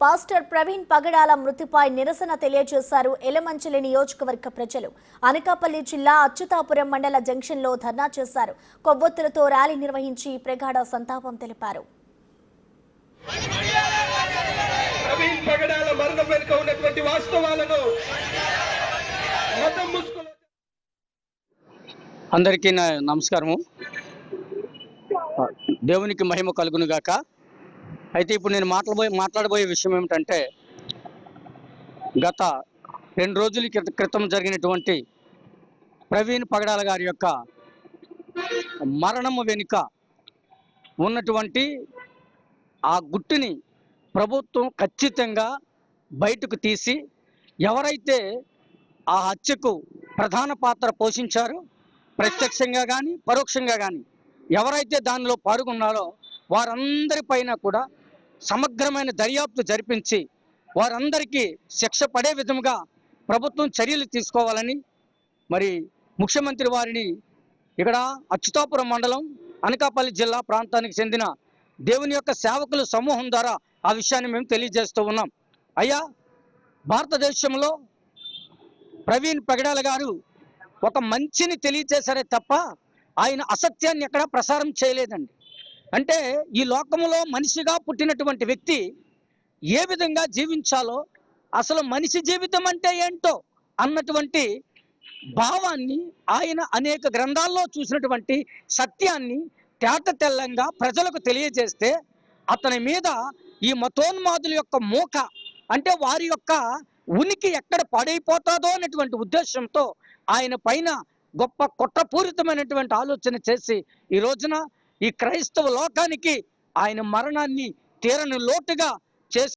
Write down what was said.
Pastor Praveen పగడాల మృతిపై నిరసన తెలియజేశారు ఎలమంచిలి నియోజకవర్గ ప్రజలు. అనకాపల్లి జిల్లా అచ్యుతాపురం మండల జంక్షన్లో ధర్నా చేశారు. కొవ్వొత్తులతో ర్యాలీ నిర్వహించి ప్రగాఢ సంతాపం తెలిపారు. ప్రవీణ్ పగడాల మరణం వెనుక ఉన్నటువంటి వాస్తవాలను అందరికీ నమస్కారము. దేవునికి మహిమ కలుగును గాక. అయితే ఇప్పుడు నేను మాట్లాడబోయే విషయం ఏమిటంటే, గత 2 రోజుల క్రితం జరిగినటువంటి ప్రవీణ్ పగడాల గారి యొక్క మరణము వెనుక ఉన్నటువంటి ఆ గుట్టుని ప్రభుత్వం ఖచ్చితంగా బయటకు తీసి, ఎవరైతే ఆ హత్యకు ప్రధాన పాత్ర పోషించారో, ప్రత్యక్షంగా కానీ పరోక్షంగా కానీ ఎవరైతే దానిలో పాల్గొన్నారో వారందరిపైన కూడా సమగ్రమైన దర్యాప్తు జరిపించి వారందరికీ శిక్ష పడే విధంగా ప్రభుత్వం చర్యలు తీసుకోవాలని మరి ముఖ్యమంత్రి వారిని ఇక్కడ అచ్యుతాపురం మండలం అనకాపల్లి జిల్లా ప్రాంతానికి చెందిన దేవుని యొక్క సేవకుల సమూహం ద్వారా ఆ విషయాన్ని మేము తెలియజేస్తూ ఉన్నాం. అయ్యా, భారతదేశంలో ప్రవీణ్ పగడాల గారు ఒక మంచిని తెలియజేశారే తప్ప ఆయన అసత్యాన్ని ఎక్కడా ప్రసారం చేయలేదండి. అంటే ఈ లోకంలో మనిషిగా పుట్టినటువంటి వ్యక్తి ఏ విధంగా జీవించాలో, అసలు మనిషి జీవితం అంటే ఏంటో అన్నటువంటి భావాన్ని ఆయన అనేక గ్రంథాల్లో చూసినటువంటి సత్యాన్ని తేట తెల్లంగా ప్రజలకు తెలియజేస్తే, అతని మీద ఈ మతోన్మాదుల యొక్క మూక అంటే వారి యొక్క ఉనికి ఎక్కడ పాడైపోతాదో అనేటువంటి ఉద్దేశంతో ఆయన పైన గొప్ప కుట్రపూరితమైనటువంటి ఆలోచన చేసి ఈ రోజున ఈ క్రైస్తవ లోకానికి ఆయన మరణాన్ని తీరని లోటుగా